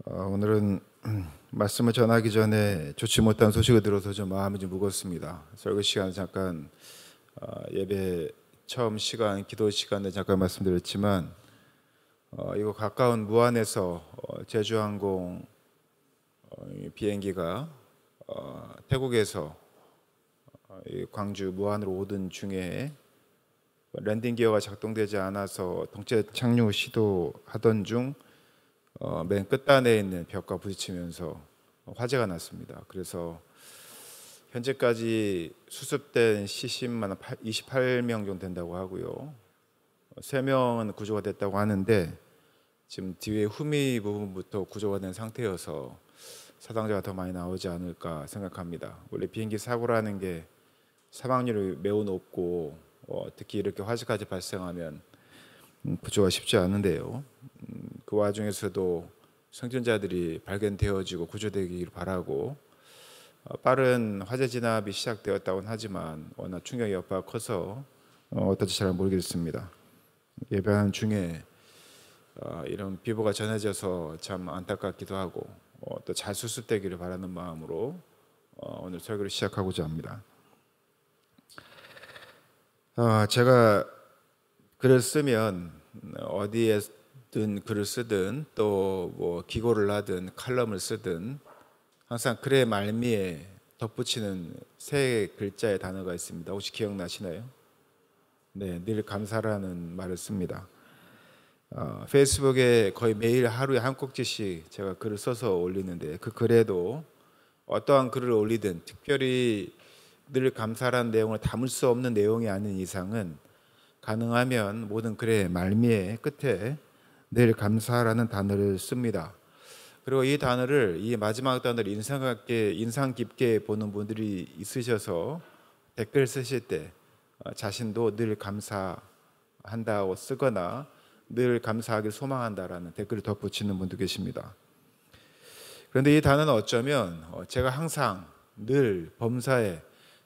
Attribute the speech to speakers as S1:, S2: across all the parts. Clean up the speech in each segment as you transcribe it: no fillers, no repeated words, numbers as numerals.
S1: 오늘은 말씀을 전하기 전에 좋지 못한 소식을 들어서 좀 마음이 좀 무겁습니다. 설교 시간에 잠깐 예배 처음 시간, 기도 시간에 잠깐 말씀드렸지만 이거 가까운 무안에서 제주항공 비행기가 태국에서 이 광주 무안으로 오던 중에 랜딩 기어가 작동되지 않아서 동체 착륙 시도하던 중 맨 끝단에 있는 벽과 부딪히면서 화재가 났습니다. 그래서 현재까지 수습된 시신만 28명 정도 된다고 하고요. 3명은 구조가 됐다고 하는데 지금 뒤에 후미 부분부터 구조가 된 상태여서 사상자가 더 많이 나오지 않을까 생각합니다. 원래 비행기 사고라는 게 사망률이 매우 높고 특히 이렇게 화재까지 발생하면 구조가 쉽지 않은데요. 그 와중에서도 생존자들이 발견되어지고 구조되기를 바라고 빠른 화재 진압이 시작되었다고는 하지만 워낙 충격 여파가 커서 어떨지 잘 모르겠습니다. 예배하는 중에 이런 비보가 전해져서 참 안타깝기도 하고 또 잘 수습되기를 바라는 마음으로 오늘 설교를 시작하고자 합니다. 제가 글을 쓰면 어디에든 글을 쓰든 또 뭐 기고를 하든 칼럼을 쓰든 항상 글의 말미에 덧붙이는 세 글자의 단어가 있습니다. 혹시 기억나시나요? 네, 늘 감사라는 말을 씁니다. 페이스북에 거의 매일 하루에 한 꼭지씩 제가 글을 써서 올리는데 그 글에도 어떠한 글을 올리든 특별히 늘 감사라는 내용을 담을 수 없는 내용이 아닌 이상은 가능하면 모든 글의 말미에 끝에 늘 감사라는 단어를 씁니다. 그리고 이 단어를 이 마지막 단어를 인상 깊게 보는 분들이 있으셔서 댓글 쓰실 때 자신도 늘 감사한다고 쓰거나 늘 감사하길 소망한다라는 댓글을 덧붙이는 분도 계십니다. 그런데 이 단어는 어쩌면 제가 항상 늘 범사에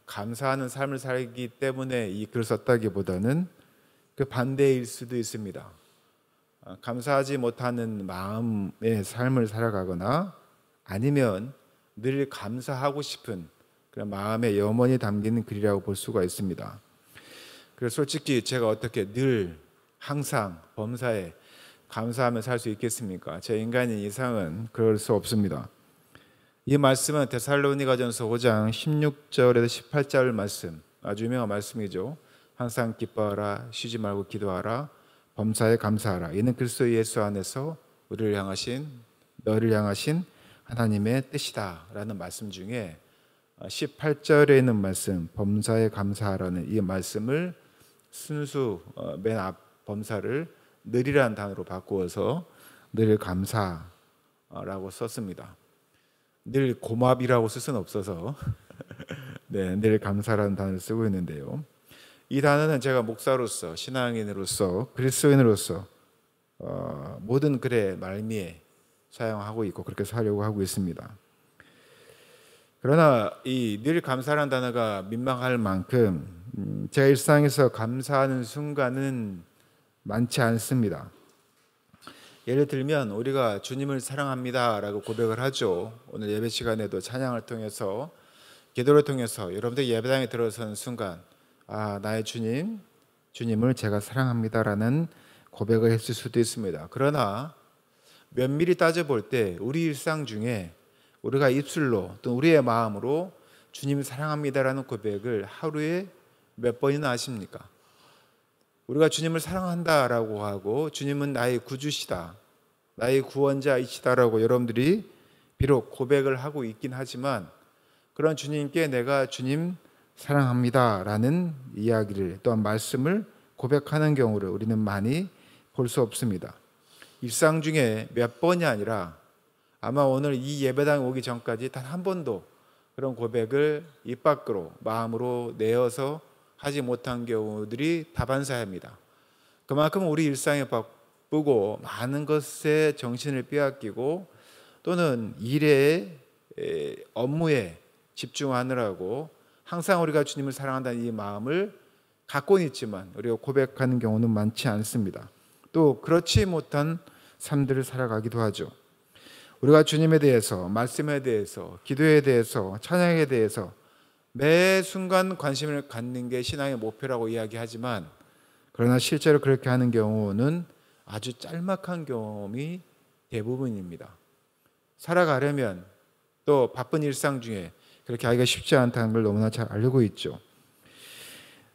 S1: 감사하는 삶을 살기 때문에 이 글을 썼다기보다는 그 반대일 수도 있습니다. 감사하지 못하는 마음의 삶을 살아가거나 아니면 늘 감사하고 싶은 그런 마음의 염원이 담긴 글이라고 볼 수가 있습니다. 그래서 솔직히 제가 어떻게 늘 항상 범사에 감사하며 살 수 있겠습니까? 제 인간인 이상은 그럴 수 없습니다. 이 말씀은 데살로니가전서 5장 16절에서 18절 말씀, 아주 유명한 말씀이죠. 항상 기뻐하라, 쉬지 말고 기도하라, 범사에 감사하라. 이는 그리스도 예수 안에서 너희를 향하신 하나님의 뜻이다 라는 말씀 중에 18절에 있는 말씀, 범사에 감사하라는 이 말씀을 순수 맨 앞 범사를 늘이라는 단어로 바꾸어서 늘 감사라고 썼습니다. 늘 고맙이라고 쓸 수는 없어서 네, 늘 감사라는 단어를 쓰고 있는데요. 이 단어는 제가 목사로서, 신앙인으로서, 그리스도인으로서 모든 글의 말미에 사용하고 있고 그렇게 살려고 하고 있습니다. 그러나 이 늘 감사라는 단어가 민망할 만큼 제 일상에서 감사하는 순간은 많지 않습니다. 예를 들면 우리가 주님을 사랑합니다 라고 고백을 하죠. 오늘 예배 시간에도 찬양을 통해서 기도를 통해서 여러분들 예배당에 들어서는 순간 나의 주님을 제가 사랑합니다 라는 고백을 했을 수도 있습니다. 그러나 면밀히 따져볼 때 우리 일상 중에 우리가 입술로 또 우리의 마음으로 주님 사랑합니다 라는 고백을 하루에 몇 번이나 하십니까? 우리가 주님을 사랑한다라고 하고 주님은 나의 구주시다, 나의 구원자이시다라고 여러분들이 비록 고백을 하고 있긴 하지만 그런 주님께 내가 주님 사랑합니다라는 이야기를 또한 말씀을 고백하는 경우를 우리는 많이 볼 수 없습니다. 일상 중에 몇 번이 아니라 아마 오늘 이 예배당에 오기 전까지 단 한 번도 그런 고백을 입 밖으로 마음으로 내어서 하지 못한 경우들이 다반사입니다. 그만큼 우리 일상에 바쁘고 많은 것에 정신을 빼앗기고 또는 일에 업무에 집중하느라고 항상 우리가 주님을 사랑한다는 이 마음을 갖고는 있지만 우리가 고백하는 경우는 많지 않습니다. 또 그렇지 못한 삶들을 살아가기도 하죠. 우리가 주님에 대해서, 말씀에 대해서, 기도에 대해서, 찬양에 대해서 매 순간 관심을 갖는 게 신앙의 목표라고 이야기하지만, 그러나 실제로 그렇게 하는 경우는 아주 짤막한 경험이 대부분입니다. 살아가려면 또 바쁜 일상 중에 그렇게 하기가 쉽지 않다는 걸 너무나 잘 알고 있죠.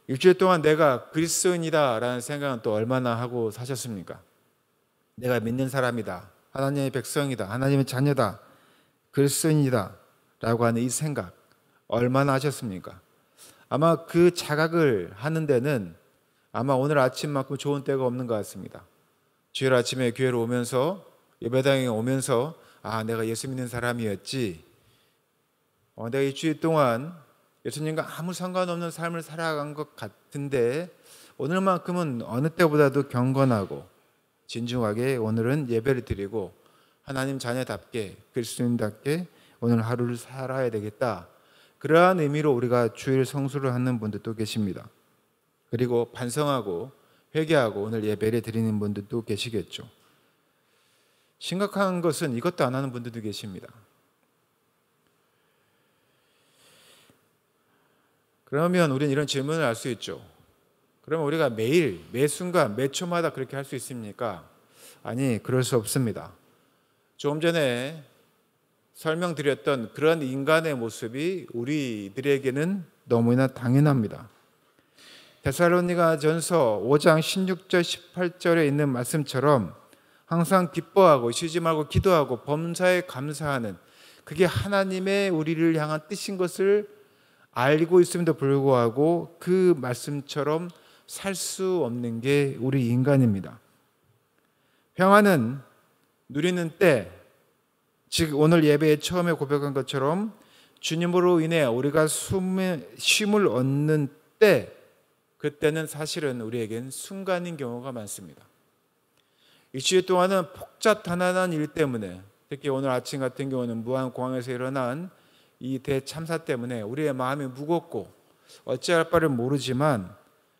S1: 일주일 동안 내가 그리스도인이다라는 생각은 또 얼마나 하고 사셨습니까? 내가 믿는 사람이다, 하나님의 백성이다, 하나님의 자녀다, 그리스도인이다 라고 하는 이 생각 얼마나 하셨습니까? 아마 그 자각을 하는 데는 아마 오늘 아침만큼 좋은 때가 없는 것 같습니다. 주일 아침에 교회로 오면서, 예배당에 오면서 내가 예수 믿는 사람이었지, 내가 일주일 동안 예수님과 아무 상관없는 삶을 살아간 것 같은데 오늘만큼은 어느 때보다도 경건하고 진중하게 오늘은 예배를 드리고 하나님 자녀답게, 그리스도인답게 오늘 하루를 살아야 되겠다. 그러한 의미로 우리가 주일 성수를 하는 분들도 계십니다. 그리고 반성하고 회개하고 오늘 예배를 드리는 분들도 계시겠죠. 심각한 것은 이것도 안 하는 분들도 계십니다. 그러면 우리는 이런 질문을 할 수 있죠. 그러면 우리가 매일, 매 순간, 매 초마다 그렇게 할 수 있습니까? 아니, 그럴 수 없습니다. 조금 전에 설명드렸던 그런 인간의 모습이 우리들에게는 너무나 당연합니다. 데살로니가전서 5장 16절 18절에 있는 말씀처럼 항상 기뻐하고 쉬지 말고 기도하고 범사에 감사하는, 그게 하나님의 우리를 향한 뜻인 것을 알고 있음에도 불구하고 그 말씀처럼 살 수 없는 게 우리 인간입니다. 평안은 누리는 때, 즉 오늘 예배에 처음에 고백한 것처럼 주님으로 인해 우리가 쉼을 얻는 때, 그때는 사실은 우리에겐 순간인 경우가 많습니다. 일주일 동안은 복잡단단한 일 때문에, 특히 오늘 아침 같은 경우는 무안공항에서 일어난 이 대참사 때문에 우리의 마음이 무겁고 어찌할 바를 모르지만,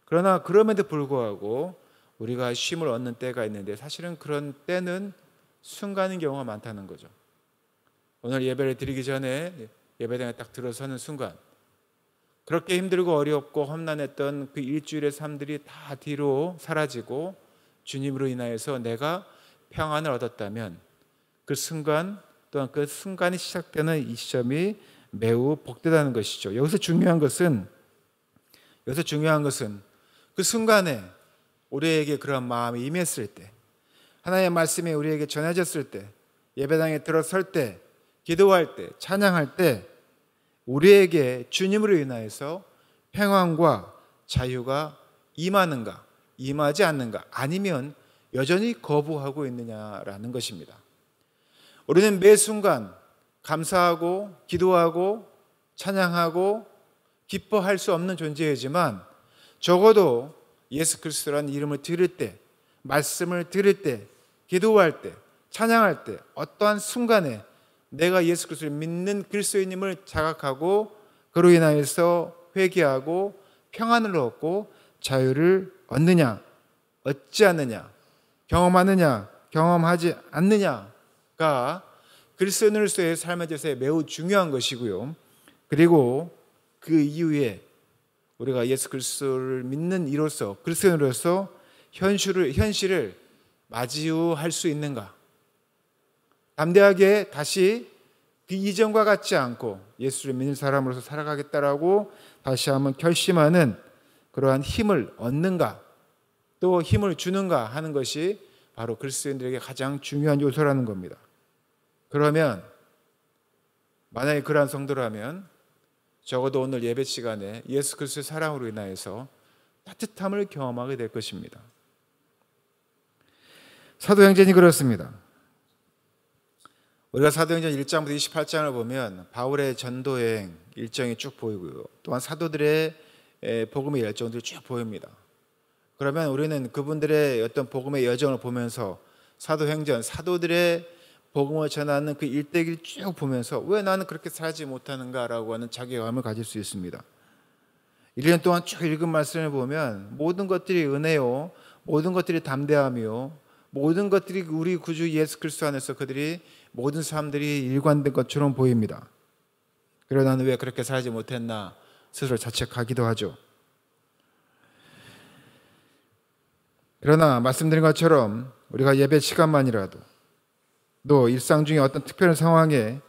S1: 그러나 그럼에도 불구하고 우리가 쉼을 얻는 때가 있는데 사실은 그런 때는 순간인 경우가 많다는 거죠. 오늘 예배를 드리기 전에 예배당에 딱 들어서는 순간, 그렇게 힘들고 어렵고 험난했던 그 일주일의 삶들이 다 뒤로 사라지고 주님으로 인하여서 내가 평안을 얻었다면 그 순간 또한 그 순간이 시작되는 이 시점이 매우 복되다는 것이죠. 여기서 중요한 것은 그 순간에 우리에게 그런 마음이 임했을 때, 하나님의 말씀이 우리에게 전해졌을 때, 예배당에 들어설 때, 기도할 때, 찬양할 때 우리에게 주님으로 인하여서 평안과 자유가 임하는가, 임하지 않는가, 아니면 여전히 거부하고 있느냐라는 것입니다. 우리는 매 순간 감사하고 기도하고 찬양하고 기뻐할 수 없는 존재이지만, 적어도 예수 그리스도라는 이름을 들을 때, 말씀을 들을 때, 기도할 때, 찬양할 때 어떠한 순간에 내가 예수 그리스도를 믿는 그리스도인임을 자각하고 그로 인하여서 회개하고 평안을 얻고 자유를 얻느냐, 얻지 않느냐, 경험하느냐, 경험하지 않느냐가 그리스도인으로서의 삶의 제사에 매우 중요한 것이고요. 그리고 그 이후에 우리가 예수 그리스도를 믿는 이로서, 그리스도인으로서 현실을 맞이할 수 있는가, 담대하게 다시 그 이전과 같지 않고 예수를 믿는 사람으로서 살아가겠다라고 다시 한번 결심하는 그러한 힘을 얻는가, 또 힘을 주는가 하는 것이 바로 그리스도인들에게 가장 중요한 요소라는 겁니다. 그러면 만약에 그러한 성도라면 적어도 오늘 예배 시간에 예수 그리스도의 사랑으로 인하여서 따뜻함을 경험하게 될 것입니다. 사도행전이 그렇습니다. 우리가 사도행전 1장부터 28장을 보면 바울의 전도행 일정이 쭉 보이고요, 또한 사도들의 복음의 열정들이 쭉 보입니다. 그러면 우리는 그분들의 어떤 복음의 여정을 보면서 사도행전, 사도들의 복음을 전하는 그 일대기를 쭉 보면서 왜 나는 그렇게 살지 못하는가라고 하는 자괴감을 가질 수 있습니다. 1년 동안 쭉 읽은 말씀을 보면 모든 것들이 은혜요, 모든 것들이 담대함이요, 모든 것들이 우리 구주 예수 그리스도 안에서 그들이 모든 사람들이 일관된 것처럼 보입니다. 그러나 나는 왜 그렇게 살지 못했나 스스로 자책하기도 하죠. 그러나 말씀드린 것처럼 우리가 예배 시간만이라도 또 일상 중에 어떤 특별한 상황에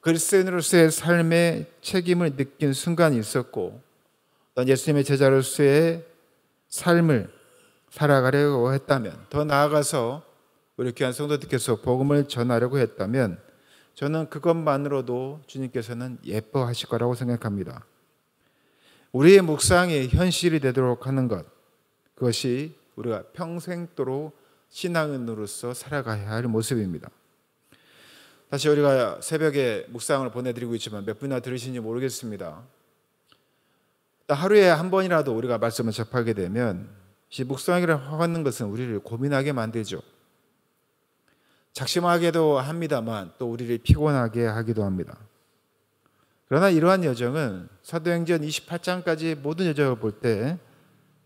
S1: 그리스도인으로서의 삶의 책임을 느낀 순간이 있었고 또 예수님의 제자로서의 삶을 살아가려고 했다면, 더 나아가서 우리 귀한 성도들께서 복음을 전하려고 했다면 저는 그것만으로도 주님께서는 예뻐하실 거라고 생각합니다. 우리의 묵상이 현실이 되도록 하는 것, 그것이 우리가 평생도록 신앙인으로서 살아가야 할 모습입니다. 다시 우리가 새벽에 묵상을 보내드리고 있지만 몇 분이나 들으시는지 모르겠습니다. 하루에 한 번이라도 우리가 말씀을 접하게 되면 이 묵상이라고 하는 것은 우리를 고민하게 만들죠. 작심하게도 합니다만 또 우리를 피곤하게 하기도 합니다. 그러나 이러한 여정은 사도행전 28장까지 모든 여정을 볼 때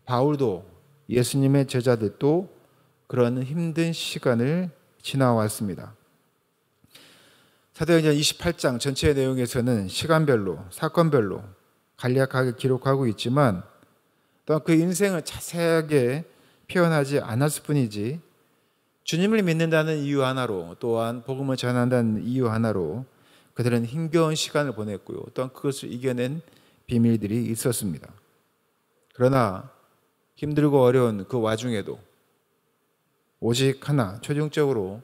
S1: 바울도 예수님의 제자들도 그런 힘든 시간을 지나왔습니다. 사도행전 28장 전체의 내용에서는 시간별로, 사건별로 간략하게 기록하고 있지만 또한 그 인생을 자세하게 표현하지 않았을 뿐이지 주님을 믿는다는 이유 하나로, 또한 복음을 전한다는 이유 하나로 그들은 힘겨운 시간을 보냈고요. 또한 그것을 이겨낸 비밀들이 있었습니다. 그러나 힘들고 어려운 그 와중에도 오직 하나, 최종적으로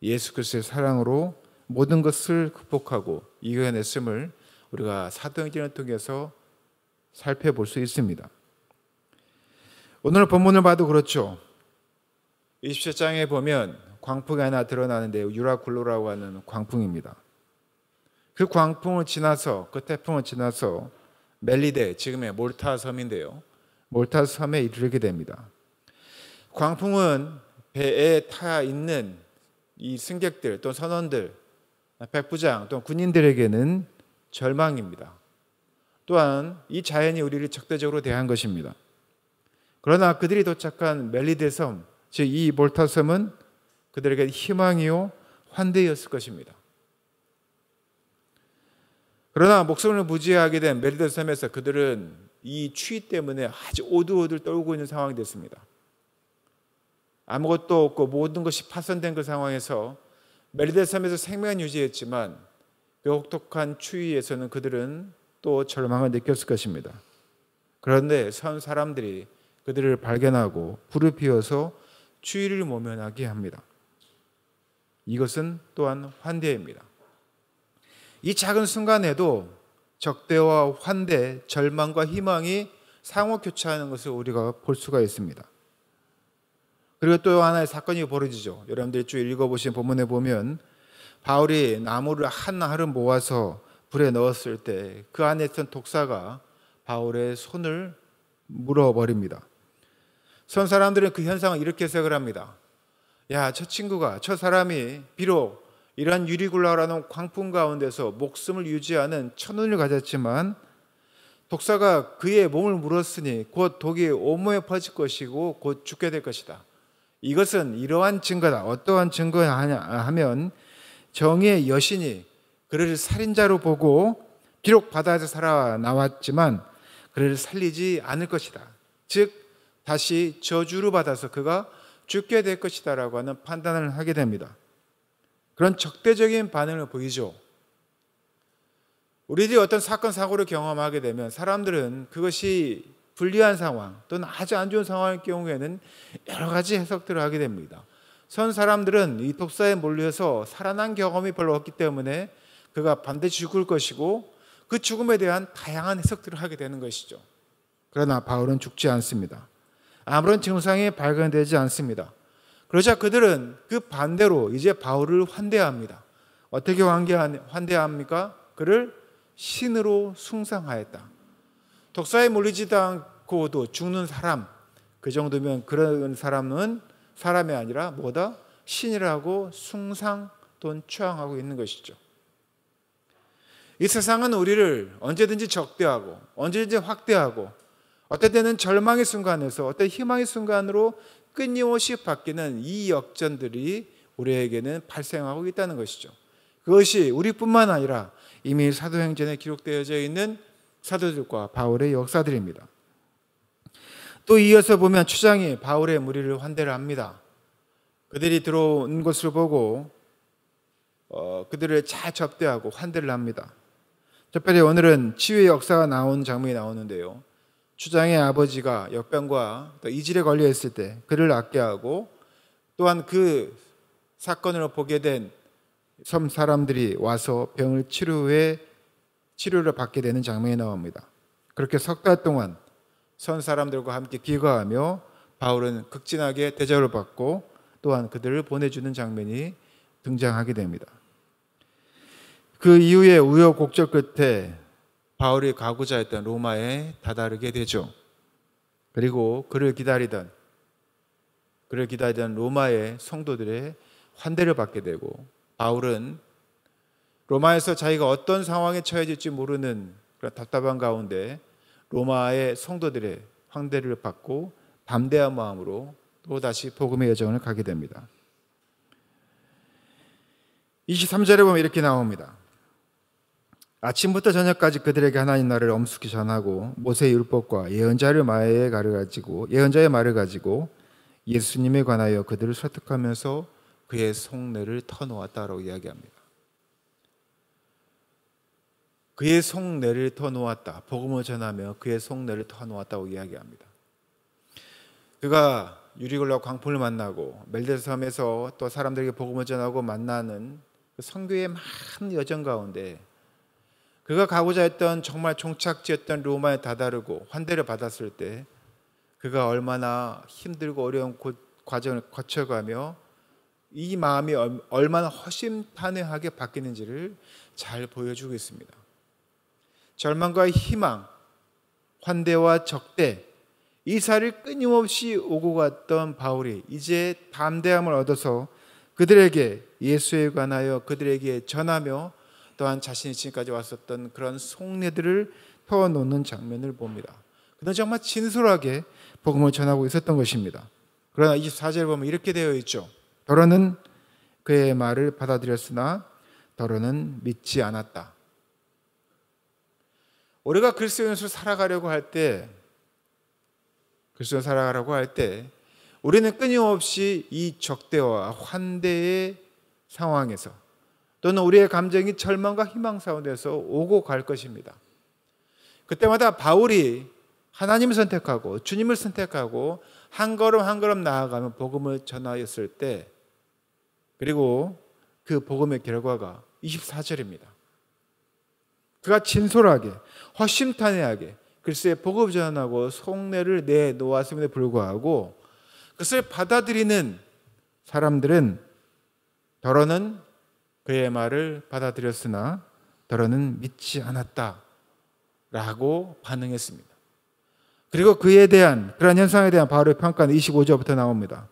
S1: 예수 그리스도의 사랑으로 모든 것을 극복하고 이겨냈음을 우리가 사도행전을 통해서 살펴볼 수 있습니다. 오늘 본문을 봐도 그렇죠. 27장에 보면 광풍이 하나 드러나는데요. 유라굴로라고 하는 광풍입니다. 그 광풍을 지나서, 그 태풍을 지나서 멜리데, 지금의 몰타 섬인데요. 몰타 섬에 이르게 됩니다. 광풍은 배에 타 있는 이 승객들 또 선원들, 백부장 또 군인들에게는 절망입니다. 또한 이 자연이 우리를 적대적으로 대한 것입니다. 그러나 그들이 도착한 멜리데 섬, 즉 이 몰타 섬은 그들에게 희망이요 환대였을 것입니다. 그러나 목숨을 부지하게 된 멜리데 섬에서 그들은 이 추위 때문에 아주 오들오들 떨고 있는 상황이 됐습니다. 아무것도 없고 모든 것이 파손된 그 상황에서 멜리데 섬에서 생명을 유지했지만 그 혹독한 추위에서는 그들은 또 절망을 느꼈을 것입니다. 그런데 섬 사람들이 그들을 발견하고 불을 피워서 추위를 모면하게 합니다. 이것은 또한 환대입니다. 이 작은 순간에도 적대와 환대, 절망과 희망이 상호 교차하는 것을 우리가 볼 수가 있습니다. 그리고 또 하나의 사건이 벌어지죠. 여러분들이 쭉 읽어보신 본문에 보면 바울이 나무를 하나하나 모아서 불에 넣었을 때 그 안에 있던 독사가 바울의 손을 물어버립니다. 선 사람들은 그 현상을 이렇게 해석을 합니다. 야, 저 친구가, 저 사람이 비록 이러한 유리굴라라는 광풍 가운데서 목숨을 유지하는 천운을 가졌지만 독사가 그의 몸을 물었으니 곧 독이 온몸에 퍼질 것이고 곧 죽게 될 것이다. 이것은 이러한 증거다. 어떠한 증거냐 하면 정의의 여신이 그를 살인자로 보고 비록 바다에서 살아나왔지만 그를 살리지 않을 것이다. 즉 다시 저주를 받아서 그가 죽게 될 것이다 라고 하는 판단을 하게 됩니다. 그런 적대적인 반응을 보이죠. 우리들이 어떤 사건, 사고를 경험하게 되면 사람들은 그것이 불리한 상황 또는 아주 안 좋은 상황일 경우에는 여러 가지 해석들을 하게 됩니다. 선 사람들은 이 독사에 몰려서 살아난 경험이 별로 없기 때문에 그가 반드시 죽을 것이고 그 죽음에 대한 다양한 해석들을 하게 되는 것이죠. 그러나 바울은 죽지 않습니다. 아무런 증상이 발견되지 않습니다. 그러자 그들은 그 반대로 이제 바울을 환대합니다. 어떻게 환대합니까? 그를 신으로 숭상하였다. 독사에 몰리지도 않고도 죽는 사람, 그 정도면 그런 사람은 사람이 아니라 뭐다? 신이라고 숭상 또는 추앙하고 있는 것이죠. 이 세상은 우리를 언제든지 적대하고 언제든지 확대하고 어떤 때는 절망의 순간에서 어떤 희망의 순간으로 끊임없이 바뀌는 이 역전들이 우리에게는 발생하고 있다는 것이죠. 그것이 우리뿐만 아니라 이미 사도행전에 기록되어져 있는 사도들과 바울의 역사들입니다. 또 이어서 보면 추장이 바울의 무리를 환대를 합니다. 그들이 들어온 것을 보고 그들을 잘 접대하고 환대를 합니다. 특별히 오늘은 치유의 역사가 나온 장면이 나오는데요. 추장의 아버지가 역병과 또 이질에 걸려 있을 때 그를 낫게 하고, 또한 그 사건을 보게 된 섬 사람들이 와서 병을 치료를 받게 되는 장면이 나옵니다. 그렇게 석 달 동안 선 사람들과 함께 기거하며 바울은 극진하게 대접을 받고 또한 그들을 보내주는 장면이 등장하게 됩니다. 그 이후에 우여곡절 끝에 바울이 가고자 했던 로마에 다다르게 되죠. 그리고 그를 기다리던 로마의 성도들의 환대를 받게 되고, 바울은 로마에서 자기가 어떤 상황에 처해질지 모르는 그런 답답한 가운데 로마의 성도들의 환대를 받고 담대한 마음으로 또다시 복음의 여정을 가게 됩니다. 23절에 보면 이렇게 나옵니다. 아침부터 저녁까지 그들에게 하나님 나라를 엄숙히 전하고 모세의 율법과 예언자의 말을 가지고 예수님에 관하여 그들을 설득하면서 그의 속내를 터놓았다라고 이야기합니다. 그의 속내를 터놓았다. 복음을 전하며 그의 속내를 터놓았다고 이야기합니다. 그가 유리굴로 광풍을 만나고 멜데섬에서 또 사람들에게 복음을 전하고 만나는 그 선교의 많은 여정 가운데 그가 가고자 했던 정말 종착지였던 로마에 다다르고 환대를 받았을 때 그가 얼마나 힘들고 어려운 과정을 거쳐가며 이 마음이 얼마나 허심탄회하게 바뀌는지를 잘 보여주고 있습니다. 절망과 희망, 환대와 적대, 이 사를 끊임없이 오고 갔던 바울이 이제 담대함을 얻어서 그들에게 예수에 관하여 그들에게 전하며 또한 자신이 지금까지 왔었던 그런 속내들을 터놓는 장면을 봅니다. 그는 정말 진솔하게 복음을 전하고 있었던 것입니다. 그러나 24절에 보면 이렇게 되어 있죠. 더러는 그의 말을 받아들였으나 더러는 믿지 않았다. 우리가 그리스도인으로 살아가려고 할 때 우리는 끊임없이 이 적대와 환대의 상황에서 또는 우리의 감정이 절망과 희망 가운데서 오고 갈 것입니다. 그때마다 바울이 하나님을 선택하고 주님을 선택하고 한 걸음 한 걸음 나아가면 복음을 전하였을 때, 그리고 그 복음의 결과가 24절입니다. 그가 진솔하게 허심탄회하게 글쎄 복음을 전하고 속내를 내놓았음에도 불구하고 그것을 받아들이는 사람들은 더러는 그의 말을 받아들였으나 더러는 믿지 않았다 라고 반응했습니다. 그리고 그에 대한 그런 현상에 대한 바울의 평가는 25절부터 나옵니다.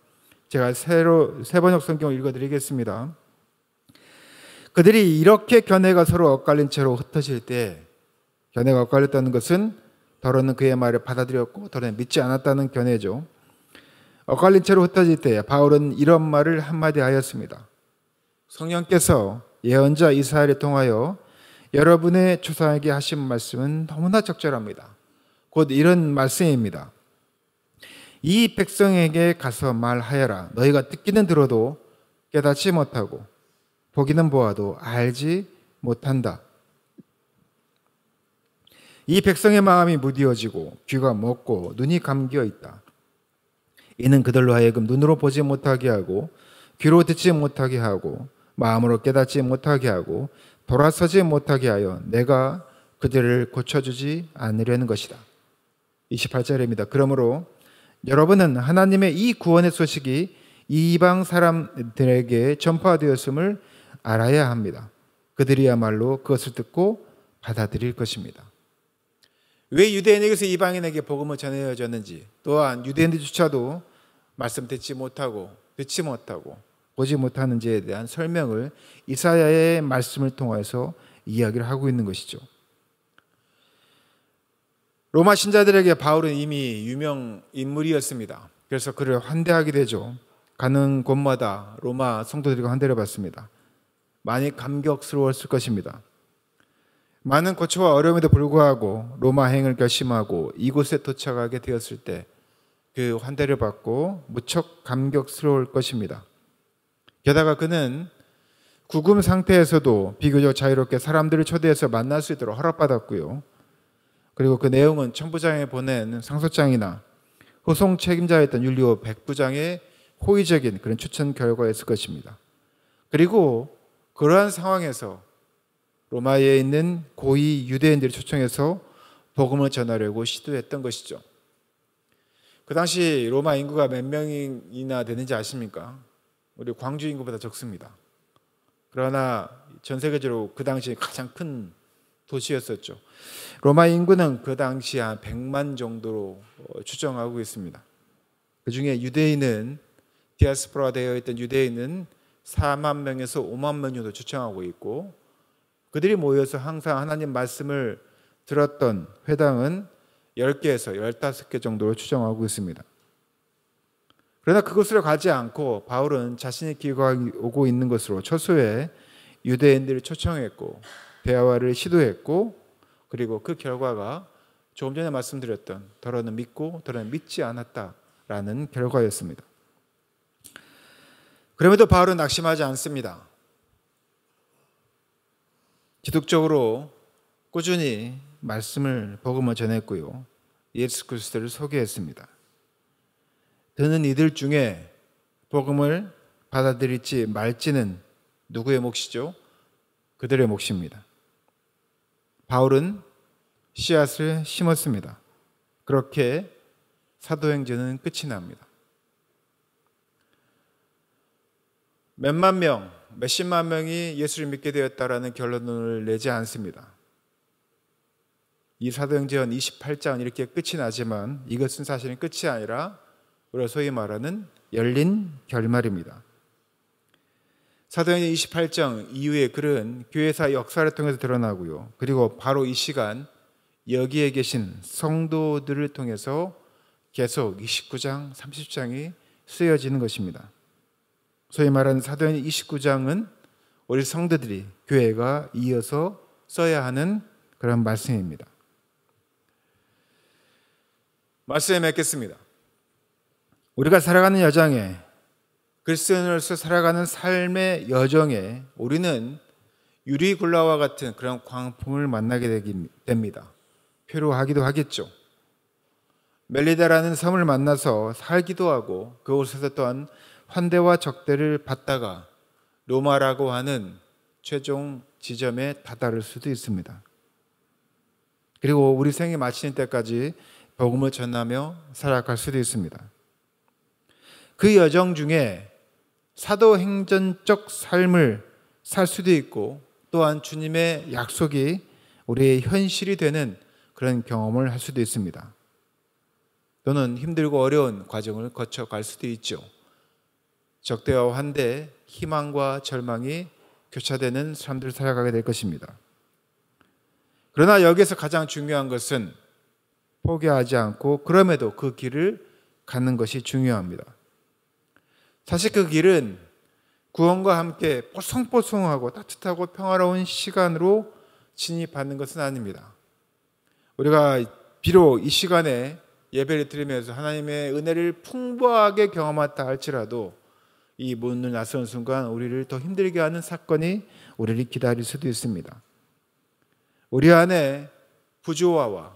S1: 제가 새 번역 성경을 읽어드리겠습니다. 그들이 이렇게 견해가 서로 엇갈린 채로 흩어질 때, 견해가 엇갈렸다는 것은 더러는 그의 말을 받아들였고 더러는 믿지 않았다는 견해죠. 엇갈린 채로 흩어질 때 바울은 이런 말을 한마디 하였습니다. 성령께서 예언자 이사야를 통하여 여러분의 조상에게 하신 말씀은 너무나 적절합니다. 곧 이런 말씀입니다. 이 백성에게 가서 말하여라. 너희가 듣기는 들어도 깨닫지 못하고 보기는 보아도 알지 못한다. 이 백성의 마음이 무디어지고 귀가 먹고 눈이 감겨 있다. 이는 그들로 하여금 눈으로 보지 못하게 하고 귀로 듣지 못하게 하고 마음으로 깨닫지 못하게 하고 돌아서지 못하게 하여 내가 그들을 고쳐주지 않으려는 것이다. 28절입니다. 그러므로 여러분은 하나님의 이 구원의 소식이 이방 사람들에게 전파되었음을 알아야 합니다. 그들이야말로 그것을 듣고 받아들일 것입니다. 왜 유대인에게서 이방인에게 복음을 전해졌는지, 또한 유대인들조차도 말씀 듣지 못하고 보지 못하는지에 대한 설명을 이사야의 말씀을 통해서 이야기를 하고 있는 것이죠. 로마 신자들에게 바울은 이미 유명 인물이었습니다. 그래서 그를 환대하게 되죠. 가는 곳마다 로마 성도들과 환대를 받습니다. 많이 감격스러웠을 것입니다. 많은 고초와 어려움에도 불구하고 로마 행을 결심하고 이곳에 도착하게 되었을 때 그 환대를 받고 무척 감격스러울 것입니다. 게다가 그는 구금 상태에서도 비교적 자유롭게 사람들을 초대해서 만날 수 있도록 허락받았고요. 그리고 그 내용은 천부장에 보낸 상소장이나 후송 책임자였던 율리오 백부장의 호의적인 그런 추천 결과였을 것입니다. 그리고 그러한 상황에서 로마에 있는 고위 유대인들을 초청해서 복음을 전하려고 시도했던 것이죠. 그 당시 로마 인구가 몇 명이나 되는지 아십니까? 우리 광주 인구보다 적습니다. 그러나 전 세계적으로 그 당시 가장 큰 도시였었죠. 로마 인구는 그 당시 한 100만 정도로 추정하고 있습니다. 그 중에 유대인은 디아스포라 되어 있던 유대인은 4만 명에서 5만 명 정도 추정하고 있고, 그들이 모여서 항상 하나님 말씀을 들었던 회당은 10개에서 15개 정도로 추정하고 있습니다. 그러나 그곳으로 가지 않고 바울은 자신이 기록하고 오고 있는 것으로 초소에 유대인들을 초청했고 대화를 시도했고, 그리고 그 결과가 조금 전에 말씀드렸던 더러는 믿고 더러는 믿지 않았다라는 결과였습니다. 그럼에도 바울은 낙심하지 않습니다. 기독적으로 꾸준히 말씀을 복음을 전했고요. 예수 그리스도를 소개했습니다. 그는 이들 중에 복음을 받아들일지 말지는 누구의 몫이죠? 그들의 몫입니다. 바울은 씨앗을 심었습니다. 그렇게 사도행전은 끝이 납니다. 몇만 명, 몇십만 명이 예수를 믿게 되었다라는 결론을 내지 않습니다. 이 사도행전 28장 이렇게 끝이 나지만 이것은 사실은 끝이 아니라 우리가 소위 말하는 열린 결말입니다. 사도행전 28장 이후의 글은 교회사 역사를 통해서 드러나고요. 그리고 바로 이 시간 여기에 계신 성도들을 통해서 계속 29장, 30장이 쓰여지는 것입니다. 소위 말하는 사도행전 29장은 우리 성도들이, 교회가 이어서 써야 하는 그런 말씀입니다. 말씀에 맺겠습니다. 우리가 살아가는 여정에, 그리스도인으로서 살아가는 삶의 여정에 우리는 유리굴라와 같은 그런 광풍을 만나게 됩니다. 표류하기도 하겠죠. 멜리다라는 섬을 만나서 살기도 하고 그곳에서 또한 환대와 적대를 받다가 로마라고 하는 최종 지점에 다다를 수도 있습니다. 그리고 우리 생이 마치는 때까지 복음을 전하며 살아갈 수도 있습니다. 그 여정 중에 사도행전적 삶을 살 수도 있고, 또한 주님의 약속이 우리의 현실이 되는 그런 경험을 할 수도 있습니다. 또는 힘들고 어려운 과정을 거쳐갈 수도 있죠. 적대와 환대, 희망과 절망이 교차되는 삶들을 살아가게 될 것입니다. 그러나 여기에서 가장 중요한 것은 포기하지 않고 그럼에도 그 길을 가는 것이 중요합니다. 사실 그 길은 구원과 함께 뽀송뽀송하고 따뜻하고 평화로운 시간으로 진입하는 것은 아닙니다. 우리가 비록 이 시간에 예배를 드리면서 하나님의 은혜를 풍부하게 경험했다 할지라도 이 문을 나서는 순간 우리를 더 힘들게 하는 사건이 우리를 기다릴 수도 있습니다. 우리 안에 부조화와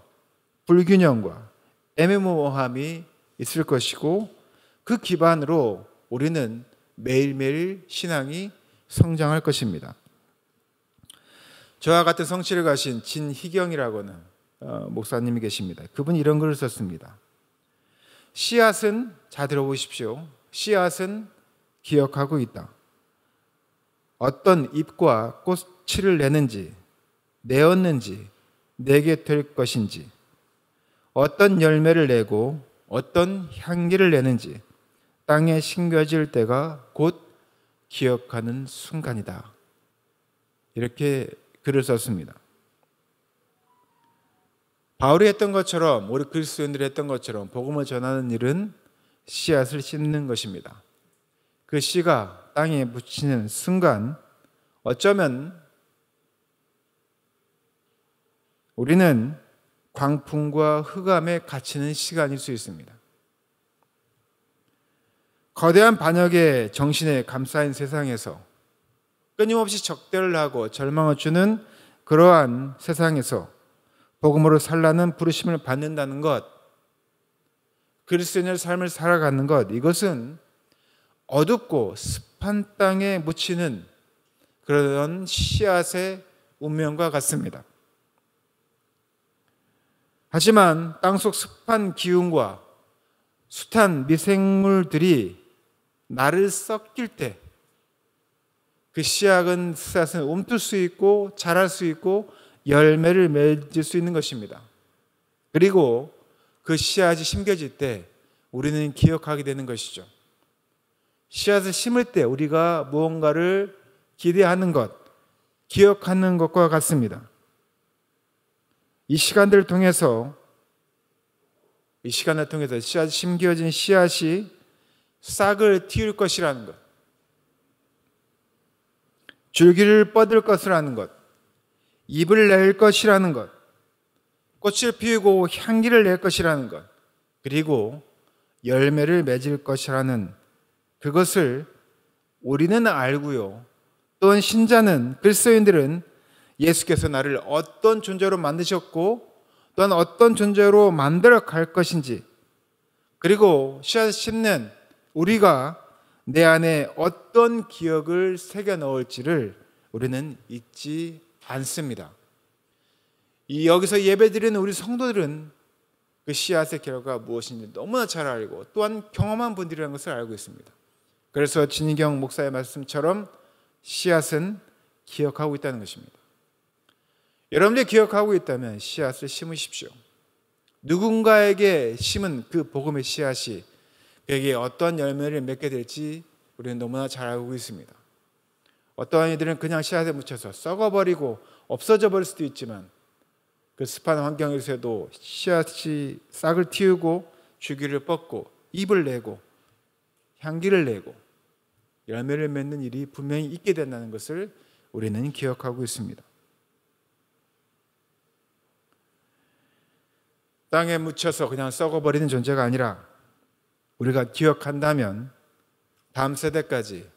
S1: 불균형과 애매모호함이 있을 것이고, 그 기반으로 우리는 매일매일 신앙이 성장할 것입니다. 저와 같은 성취를 가신 진희경이라고는 목사님이 계십니다. 그분이 이런 글을 썼습니다. 씨앗은, 자 들어보십시오. 씨앗은 기억하고 있다. 어떤 잎과 꽃을 내는지, 내었는지, 내게 될 것인지, 어떤 열매를 내고 어떤 향기를 내는지 땅에 심겨질 때가 곧 기억하는 순간이다. 이렇게 글을 썼습니다. 바울이 했던 것처럼, 우리 그리스도인들이 했던 것처럼 복음을 전하는 일은 씨앗을 심는 것입니다. 그 씨가 땅에 묻히는 순간 어쩌면 우리는 광풍과 흑암에 갇히는 시간일 수 있습니다. 거대한 반역의 정신에 감싸인 세상에서 끊임없이 적대를 하고 절망을 주는 그러한 세상에서 복음으로 살라는 부르심을 받는다는 것, 그리스도인의 삶을 살아가는 것, 이것은 어둡고 습한 땅에 묻히는 그런 씨앗의 운명과 같습니다. 하지만 땅속 습한 기운과 숱한 미생물들이 나를 썩길 때 그 씨앗은 움틀 수 있고 자랄 수 있고 열매를 맺을 수 있는 것입니다. 그리고 그 씨앗이 심겨질 때 우리는 기억하게 되는 것이죠. 씨앗을 심을 때 우리가 무언가를 기대하는 것, 기억하는 것과 같습니다. 이 시간을 통해서 씨앗이 심겨진 씨앗이 싹을 틔울 것이라는 것, 줄기를 뻗을 것이라는 것, 잎을 낼 것이라는 것, 꽃을 피우고 향기를 낼 것이라는 것, 그리고 열매를 맺을 것이라는 그것을 우리는 알고요. 또한 신자는, 그리스도인들은 예수께서 나를 어떤 존재로 만드셨고 또한 어떤 존재로 만들어 갈 것인지, 그리고 씨앗을 심는 우리가 내 안에 어떤 기억을 새겨 넣을지를 우리는 잊지 않습니다. 여기서 예배드리는 우리 성도들은 그 씨앗의 결과가 무엇인지 너무나 잘 알고 또한 경험한 분들이라는 것을 알고 있습니다. 그래서 진희경 목사의 말씀처럼 씨앗은 기억하고 있다는 것입니다. 여러분들이 기억하고 있다면 씨앗을 심으십시오. 누군가에게 심은 그 복음의 씨앗이 그에게 어떤 열매를 맺게 될지 우리는 너무나 잘 알고 있습니다. 어떠한 이들은 그냥 씨앗에 묻혀서 썩어버리고 없어져 버릴 수도 있지만 그 습한 환경에서도 씨앗이 싹을 틔우고 줄기를 뻗고 잎을 내고 향기를 내고 열매를 맺는 일이 분명히 있게 된다는 것을 우리는 기억하고 있습니다. 땅에 묻혀서 그냥 썩어버리는 존재가 아니라 우리가 기억한다면 다음 세대까지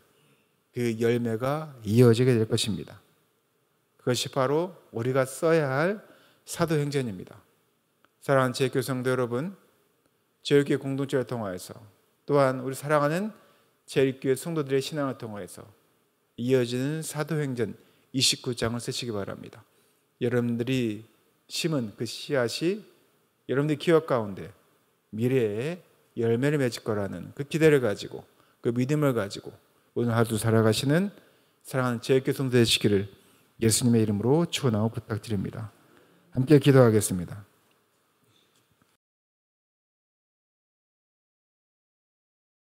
S1: 그 열매가 이어지게 될 것입니다. 그것이 바로 우리가 써야 할 사도행전입니다. 사랑하는 제 교성도 여러분, 제일교회 공동체를 통하여서 또한 우리 사랑하는 제일교회 성도들의 신앙을 통하여서 이어지는 사도행전 29장을 쓰시기 바랍니다. 여러분들이 심은 그 씨앗이 여러분들 기억 가운데 미래에 열매를 맺을 거라는 그 기대를 가지고 그 믿음을 가지고 오늘 하루 살아가시는 사랑하는 제일교회 성도 되시기를 예수님의 이름으로 축원하고 부탁드립니다. 함께 기도하겠습니다.